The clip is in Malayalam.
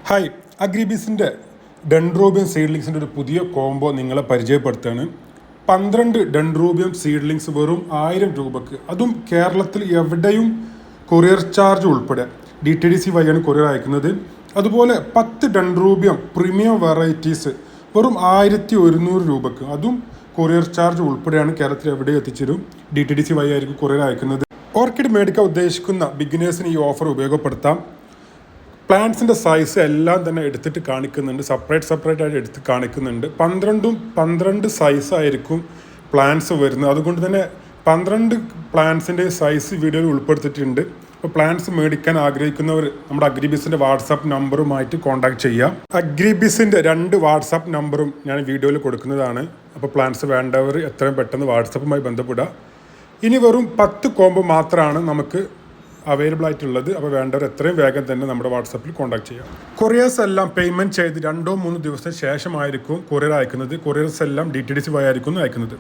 ഹായ്, അഗ്രിബിസിൻ്റെ ഡെൻഡ്രോബിയം സീഡ്ലിങ്സിൻ്റെ ഒരു പുതിയ കോംബോ നിങ്ങളെ പരിചയപ്പെടുത്തുകയാണ്. 12 ഡെൻഡ്രോബിയം സീഡ്ലിങ്സ് വെറും 1000 രൂപക്ക്, അതും കേരളത്തിൽ എവിടെയും കൊറിയർ ചാർജ് ഉൾപ്പെടെ DTDC വഴിയാണ് കൊറിയർ അയക്കുന്നത്. അതുപോലെ 10 ഡെൻഡ്രോബിയം പ്രീമിയം വെറൈറ്റീസ് വെറും 1100 രൂപക്ക്, അതും കൊറിയർ ചാർജ് ഉൾപ്പെടെയാണ് കേരളത്തിൽ എവിടെയും എത്തിച്ചേരും. DTDC വഴിയായിരിക്കും കൊറിയർ അയക്കുന്നത്. ഓർക്കിഡ് മേടിക്കാൻ ഉദ്ദേശിക്കുന്ന ബിഗിനേഴ്സിന് ഈ ഓഫർ ഉപയോഗപ്പെടുത്താം. പ്ലാന്റ്സിൻ്റെ സൈസ് എല്ലാം തന്നെ എടുത്തിട്ട് കാണിക്കുന്നുണ്ട്, സെപ്പറേറ്റ് ആയിട്ട് എടുത്ത് കാണിക്കുന്നുണ്ട്. 12 സൈസായിരിക്കും പ്ലാന്റ്സ് വരുന്നത്. അതുകൊണ്ട് തന്നെ 12 പ്ലാന്റ്സിൻ്റെ സൈസ് വീഡിയോയിൽ ഉൾപ്പെടുത്തിയിട്ടുണ്ട്. അപ്പോൾ പ്ലാന്റ്സ് മേടിക്കാൻ ആഗ്രഹിക്കുന്നവർ നമ്മുടെ അഗ്രിബിസിൻ്റെ വാട്സാപ്പ് നമ്പറുമായിട്ട് കോൺടാക്ട് ചെയ്യാം. അഗ്രിബിസിൻ്റെ 2 വാട്സാപ്പ് നമ്പറും ഞാൻ വീഡിയോയിൽ കൊടുക്കുന്നതാണ്. അപ്പോൾ പ്ലാന്റ്സ് വേണ്ടവർ എത്രയും പെട്ടെന്ന് വാട്സാപ്പുമായി ബന്ധപ്പെടുക. ഇനി വെറും 10 കോംബോ മാത്രമാണ് നമുക്ക് അവൈലബിൾ ആയിട്ടുള്ളത്. അപ്പോൾ വേണ്ടവർ എത്രയും വേഗം തന്നെ നമ്മുടെ വാട്സാപ്പിൽ കോൺടാക്ട് ചെയ്യാം. കൊറിയേഴ്സ് എല്ലാം പേയ്മെൻറ്റ് ചെയ്ത് 2-3 ദിവസത്തിന് ശേഷമായിരിക്കും കൊറിയർ അയക്കുന്നത്. കൊറിയേഴ്സ് എല്ലാം DTDC വഴിയായിരിക്കും അയക്കുന്നത്.